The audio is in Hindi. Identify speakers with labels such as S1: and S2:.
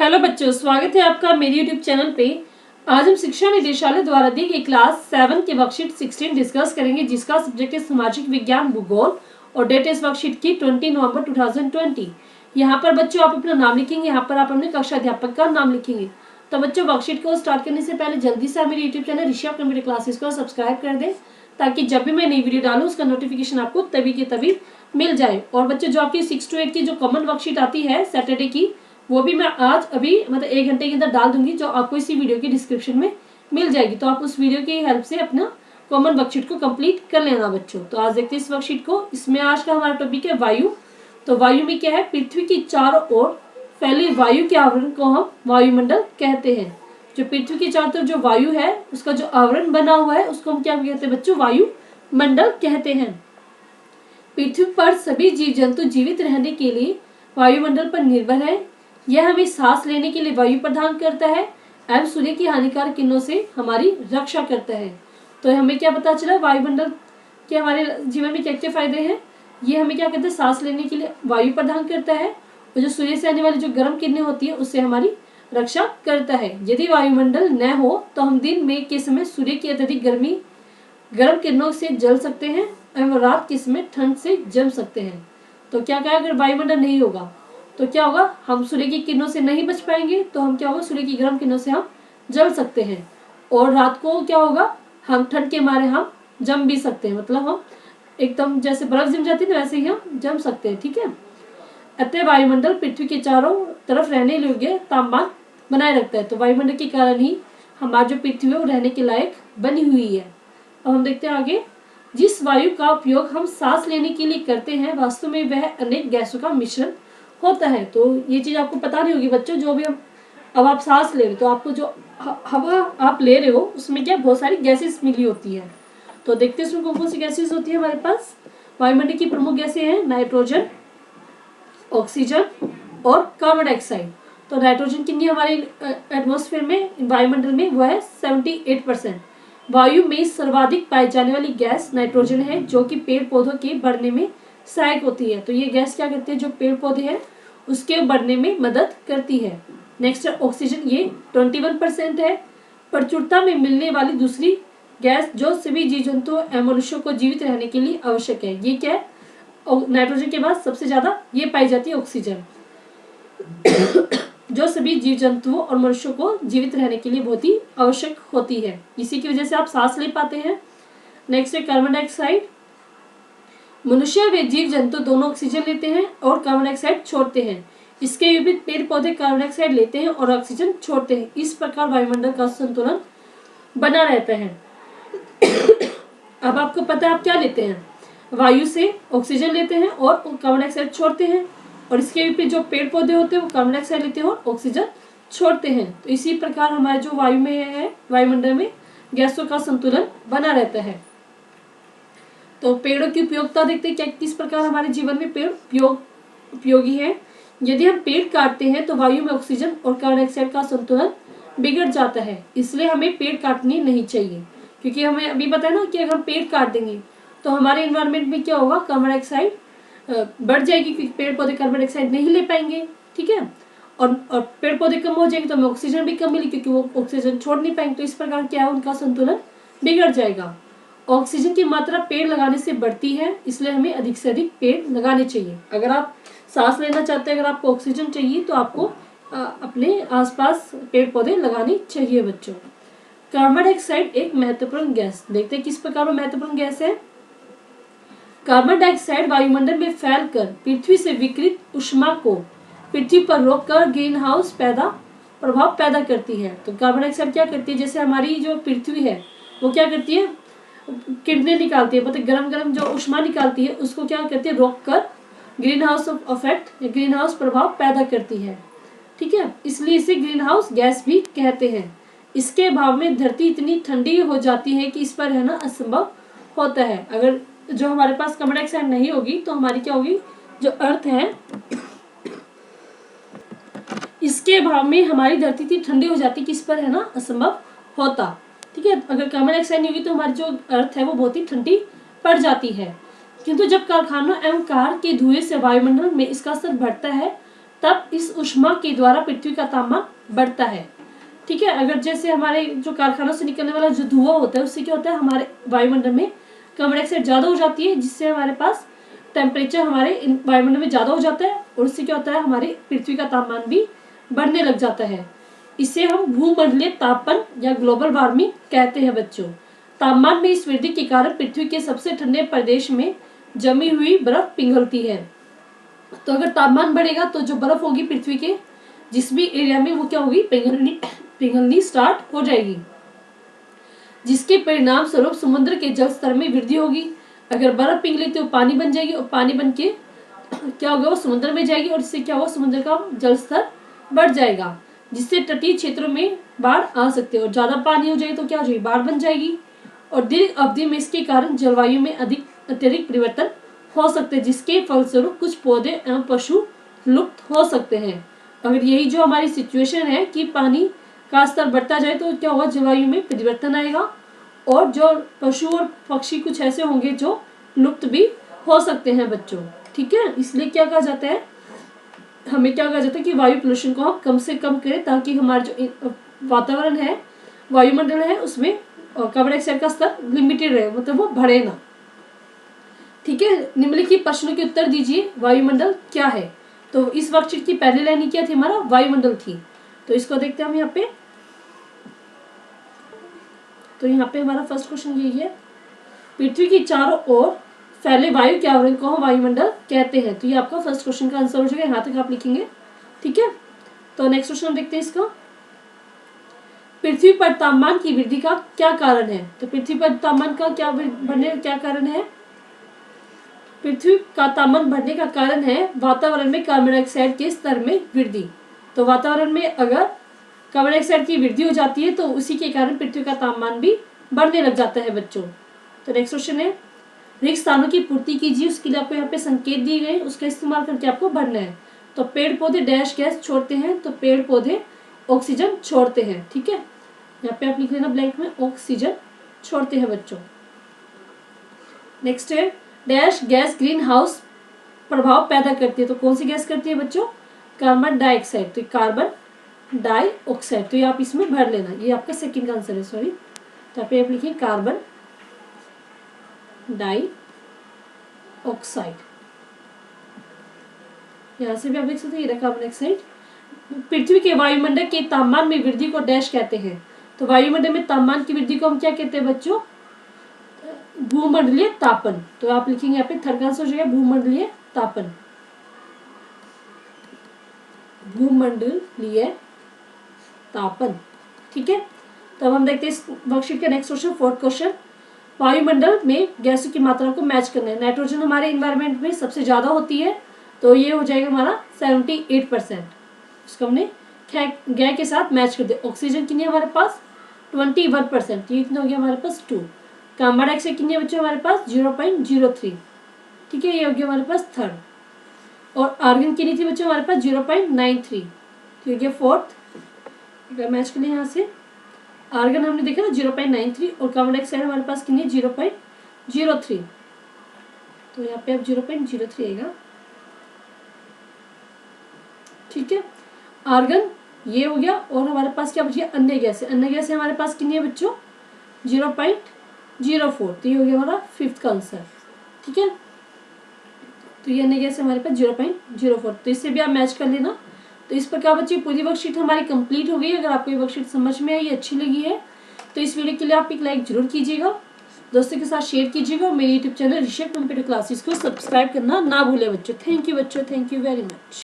S1: हेलो बच्चों, स्वागत है आपका मेरे यूट्यूब चैनल पे। आज हम शिक्षा निदेशालय द्वारा दी गई क्लास 7 की वर्कशीट 16 डिस्कस करेंगे, जिसका सब्जेक्ट है सामाजिक विज्ञान भूगोल और डेट इस वर्कशीट की 20 नवंबर 2020। यहाँ पर बच्चों आप अपना नाम लिखेंगे, यहाँ पर आप अपने कक्षा अध्यापक का नाम लिखेंगे। तो बच्चों वर्कशीट को स्टार्ट करने से पहले जल्दी से मेरे यूट्यूब चैनल ऋषि कंप्यूटर क्लासेस को सब्सक्राइब कर दें, ताकि जब भी मैं नई वीडियो डालूँ उसका नोटिफिकेशन आपको तभी के तभी मिल जाए। और बच्चों जो आपकी 6 to 8 की जो कॉमन वर्कशीट आती है सैटरडे की, वो भी मैं आज अभी मतलब 1 घंटे के अंदर डाल दूंगी, जो आपको इसी वीडियो की डिस्क्रिप्शन में मिल जाएगी। तो आप उस वीडियो की हेल्प से अपना कॉमन वर्कशीट को कंप्लीट कर लेना बच्चों। तो आज देखते हैं इस वर्कशीट को। इसमें आज का हमारा टॉपिक है वायु। तो वायु में क्या है, पृथ्वी की चारों ओर फैली वायु के आवरण को हम वायुमंडल कहते हैं। जो पृथ्वी की चारों तरफ जो वायु है उसका जो आवरण बना हुआ है उसको हम क्या कहते हैं बच्चों, वायुमंडल कहते हैं। पृथ्वी पर सभी जीव जंतु जीवित रहने के लिए वायुमंडल पर निर्भर है। यह हमें सांस लेने के लिए वायु प्रदान करता है एवं सूर्य की हानिकारक किरणों से हमारी रक्षा करता है। तो हमें क्या पता चला, वायुमंडल के हमारे जीवन में क्या क्या फायदे हैं। ये हमें क्या कहते हैं, सांस लेने के लिए वायु प्रदान करता है, और जो सूर्य से आने वाली जो गर्म किरणें होती है उससे हमारी रक्षा करता है। यदि वायुमंडल न हो तो हम दिन में के समय सूर्य की अत्यधिक गर्म किरणों से जल सकते हैं एवं रात के समय ठंड से जम सकते हैं। तो क्या कहा, अगर वायुमंडल नहीं होगा तो क्या होगा, हम सूर्य की किरणों से नहीं बच पाएंगे, तो हम क्या होगा, सूर्य की गर्म किरणों से हम जल सकते हैं। और रात को क्या होगा, हम ठंड के मारे हम जम भी सकते हैं, मतलब हम एकदम जैसे बर्फ जम जाती है ना वैसे ही हम जम सकते हैं। ठीक है। अतः वायुमंडल पृथ्वी के चारों तरफ रहने योग्य तापमान बनाए रखता है। तो वायुमंडल के कारण ही हमारी जो पृथ्वी है वो रहने के लायक बनी हुई है। अब हम देखते हैं आगे। जिस वायु का उपयोग हम सांस लेने के लिए करते हैं, वास्तव में वह अनेक गैसों का मिश्रण होता है। तो ये चीज आपको पता नहीं होगी बच्चों, जो भी अब आप सांस ले रहे हो तो आपको जो हवा आप ले रहे हो उसमें क्या बहुत सारी गैसेस मिली होती है। तो देखते हैं इसमें कौन कौन सी गैसेस होती है हमारे पास। वायुमंडल की प्रमुख गैसें हैं नाइट्रोजन, ऑक्सीजन और कार्बन डाइऑक्साइड। तो नाइट्रोजन कितनी हमारे एटमॉस्फेयर में, वायुमंडल में, वो है 78%। वायु में सर्वाधिक पाई जाने वाली गैस नाइट्रोजन है, जो कि पेड़ पौधों के बढ़ने में सहायक होती है। तो ये गैस क्या करती है, जो पेड़ पौधे हैं उसके बढ़ने में मदद करती है। नेक्स्ट है ऑक्सीजन, ये 21% है। प्रचुरता में मिलने वाली दूसरी गैस जो सभी जीव जंतुओं एवं मनुष्यों को जीवित रहने के लिए आवश्यक है। ये क्या है, नाइट्रोजन के बाद सबसे ज्यादा ये पाई जाती है ऑक्सीजन, जो सभी जीव जंतुओं और मनुष्यों को जीवित रहने के लिए बहुत ही आवश्यक होती है। इसी की वजह से आप सांस ले पाते हैं। नेक्स्ट है कार्बन डाइऑक्साइड। मनुष्य व जीव जंतु दोनों ऑक्सीजन लेते हैं और कार्बन डाइऑक्साइड छोड़ते हैं। इसके विपरीत पेड़ पौधे कार्बन डाइऑक्साइड लेते हैं और ऑक्सीजन छोड़ते हैं। इस प्रकार वायुमंडल का संतुलन बना रहता है। अब आपको पता है आप क्या लेते हैं, वायु से ऑक्सीजन लेते हैं और कार्बन डाइऑक्साइड छोड़ते हैं, और इसके विपरीत जो पेड़ पौधे होते हैं वो कार्बन डाइऑक्साइड लेते हैं और ऑक्सीजन छोड़ते हैं। तो इसी प्रकार हमारे जो वायु में है, वायुमंडल में गैसों का संतुलन बना रहता है। तो पेड़ों की उपयोगिता देखते हैं, क्या किस प्रकार हमारे जीवन में पेड़ उपयोगी है। यदि हम पेड़ काटते हैं तो वायु में ऑक्सीजन और कार्बन डाइऑक्साइड का संतुलन बिगड़ जाता है, इसलिए हमें पेड़ काटने नहीं चाहिए। क्योंकि हमें अभी पता है ना कि अगर हम पेड़ काट देंगे तो हमारे इन्वायरमेंट में क्या होगा, कार्बन डाइऑक्साइड बढ़ जाएगी, क्योंकि पेड़ पौधे कार्बन डाइऑक्साइड नहीं ले पाएंगे। ठीक है। और पेड़ पौधे कम हो जाएंगे तो हमें ऑक्सीजन भी कम मिलेगी, क्योंकि वो ऑक्सीजन छोड़ नहीं पाएंगे। तो इस प्रकार क्या है, उनका संतुलन बिगड़ जाएगा। ऑक्सीजन की मात्रा पेड़ लगाने से बढ़ती है, इसलिए हमें अधिक से अधिक पेड़ लगाने चाहिए। अगर आप सांस लेना चाहते हैं, अगर आपको ऑक्सीजन चाहिए तो आपको अपने आसपास पेड़ पौधे लगाने चाहिए बच्चों। कार्बन डाइऑक्साइड एक महत्वपूर्ण गैस, देखते हैं किस प्रकार वो महत्वपूर्ण गैस है। कार्बन डाइऑक्साइड वायुमंडल में फैलकर पृथ्वी से विकिरित ऊष्मा को पृथ्वी पर रोककर ग्रीन हाउस प्रभाव पैदा करती है। तो कार्बन डाइऑक्साइड क्या करती है, जैसे हमारी जो पृथ्वी है वो क्या करती है, किरणें निकालती है, मतलब गरम गरम जो ऊष्मा निकालती है उसको क्या करती है, रोक कर ग्रीन हाउस इफेक्ट या ग्रीन हाउस प्रभाव पैदा करती है। ठीक है। इसलिए इसे ग्रीन हाउस गैस भी कहते हैं। इसके अभाव में धरती इतनी ठंडी हो जाती है कि इस पर रहना असंभव होता है। अगर जो हमारे पास कार्बन डाइऑक्साइड नहीं होगी तो हमारी क्या होगी, जो अर्थ है इसके अभाव में हमारी धरती इतनी ठंडी हो जाती है कि इस पर रहना असंभव होता। ठीक है। अगर कार्बन डाइऑक्साइड नहीं होगी तो हमारी जो अर्थ है वो बहुत ही ठंडी पड़ जाती है। किंतु जब कारखानों एवं कार के धुएं से वायुमंडल में इसका स्तर बढ़ता है तब इस ऊष्मा के द्वारा पृथ्वी का तापमान बढ़ता है। ठीक है, अगर जैसे हमारे जो कारखानों से निकलने वाला जो धुआं होता है उससे क्या होता है, हमारे वायुमंडल में कार्बन डाइऑक्साइड ज़्यादा हो जाती है, जिससे हमारे पास टेम्परेचर हमारे वायुमंडल में ज़्यादा हो जाता है और उससे क्या होता है, हमारी पृथ्वी का तापमान भी बढ़ने लग जाता है। इसे हम भूमंडलीय तापन या ग्लोबल वार्मिंग कहते हैं बच्चों। तापमान में इस वृद्धि के कारण पृथ्वी के सबसे ठंडे प्रदेश में जमी हुई बर्फ पिघलती है। तो अगर तापमान बढ़ेगा तो जो बर्फ होगी पृथ्वी के जिस भी एरिया में, वो क्या होगी, पिघलनी स्टार्ट हो जाएगी, जिसके परिणाम स्वरूप समुद्र के जल स्तर में वृद्धि होगी। अगर बर्फ पिघली तो पानी बन जाएगी और पानी बन के क्या होगा, वो समुद्र में जाएगी और इससे क्या होगा, समुद्र का जल स्तर बढ़ जाएगा, जिससे तटीय क्षेत्रों में बाढ़ आ सकती है। और ज्यादा पानी हो जाएगी तो क्या हो जाएगी, बाढ़ बन जाएगी। और दीर्घ अवधि में इसके कारण जलवायु में अत्यधिक परिवर्तन हो सकते हैं, जिसके फलस्वरूप कुछ पौधे एवं पशु लुप्त हो सकते हैं। अगर यही जो हमारी सिचुएशन है कि पानी का स्तर बढ़ता जाए तो क्या होगा, जलवायु में परिवर्तन आएगा और जो पशु और पक्षी कुछ ऐसे होंगे जो लुप्त भी हो सकते हैं बच्चों। ठीक है, इसलिए क्या कहा जाता है, हमें क्या कहा जाता है कि वायु प्रदूषण को हम कम से कम करें, ताकि हमारा जो वातावरण है, वायुमंडल है, उसमें कार्बन डाइऑक्साइड का स्तर लिमिटेड रहे, मतलब वो बढ़े ना। ठीक है, निम्नलिखित प्रश्नों के उत्तर दीजिए। वायुमंडल क्या है? तो इस वर्कशीट की पहली लाइन क्या थी, हमारा वायुमंडल थी। तो इसको देखते हैं हम यहाँ पे। तो यहाँ पे हमारा फर्स्ट क्वेश्चन यही है, पृथ्वी की चारों ओर फैले वायु के आवरण को हम वायुमंडल कहते हैं। तो ये आपका फर्स्ट क्वेश्चन का आंसर हो जाएगा, यहाँ तक आप लिखेंगे। ठीक है, तो नेक्स्ट क्वेश्चन देखते हैं इसका। पृथ्वी पर तापमान की वृद्धि का क्या कारण है? तो पृथ्वी पर तापमान का क्या बढ़ने का क्या कारण है? पृथ्वी का तापमान बढ़ने का कारण है वातावरण में कार्बन डाइऑक्साइड के स्तर में वृद्धि। तो वातावरण में अगर कार्बन डाइऑक्साइड की वृद्धि हो जाती है तो उसी के कारण पृथ्वी का तापमान भी बढ़ने लग जाता है बच्चों। तो नेक्स्ट क्वेश्चन है, रिक्त स्थानों की पूर्ति कीजिए। उसके लिए आपको यहाँ पे संकेत दिए गए, उसका इस्तेमाल करके आपको भरना है। तो पेड़ पौधे डैश गैस छोड़ते हैं, तो पेड़ पौधे ऑक्सीजन छोड़ते हैं। ठीक है, यहाँ पे आप लिख लेना ब्लैंक में, ऑक्सीजन छोड़ते हैं बच्चों। नेक्स्ट है, डैश गैस ग्रीन हाउस प्रभाव पैदा करती है। तो कौन सी गैस करती है बच्चों? Carbon dioxide. तो कार्बन डाइऑक्साइड, तो ये आप इसमें भर लेना, ये आपका सेकंड का आंसर है, सॉरी। तो यहाँ पे आप लिखिए कार्बन डाइऑक्साइड, यहाँ से भी आप देख सकते हैं, ये कार्बन डाइऑक्साइड। पृथ्वी के वायुमंडल के तापमान में वृद्धि को डैश कहते हैं। तो वायुमंडल में तापमान की वृद्धि को हम क्या कहते हैं बच्चों? भूमंडलीय तापन। तो आप लिखेंगे यहाँ पे थर्ड आंसर हो जाएगा भूमंडलीय तापन, भूमंडलीय तापन। ठीक है, तो अब हम देखते हैं इस वर्कशीट का नेक्स्ट क्वेश्चन, फोर्थ क्वेश्चन। वायुमंडल में गैसों की मात्रा को मैच करना है। नाइट्रोजन हमारे एनवायरनमेंट में सबसे ज्यादा होती है, तो ये हो जाएगा हमारा 78%। उसको हमने गैस के साथ मैच कर दिया। ऑक्सीजन कितनी है हमारे पास? 21%। ये कितना हो गया हमारे पास? 2। कार्बन डाइऑक्साइड कितनी है बच्चों हमारे पास? 0.03। ठीक है, ये हो गया हमारे पास थर्ड। और आर्गन कितनी थी बच्चों हमारे पास? 0.93। तो ये फोर्थ। अगर मैच कर लिए यहाँ से, आर्गन हमने देखा ना 0.93 और कार्बन डाइऑक्साइड हमारे पास कितनी है? 0.03। तो यहाँ पे अब 0.03 आएगा। ठीक है, आर्गन ये हो गया और हमारे पास क्या बची? अन्य गैस है। अन्य गैस हमारे पास कितनी है बच्चों? 0.04। तो ये हो गया हमारा फिफ्थ का आंसर। ठीक है, तो ये अन्य गैस हमारे पास 0.04। तो इससे भी आप मैच कर लेना। तो इस प्रकार बच्चे पूरी वर्कशीट हमारी कंप्लीट हो गई। अगर आपको ये वर्कशीट समझ में आई, अच्छी लगी है, तो इस वीडियो के लिए आप एक लाइक जरूर कीजिएगा, दोस्तों के साथ शेयर कीजिएगा और मेरे YouTube channel Rishabh computer classes को सब्सक्राइब करना ना भूले बच्चों। थैंक यू बच्चों, थैंक यू वेरी मच।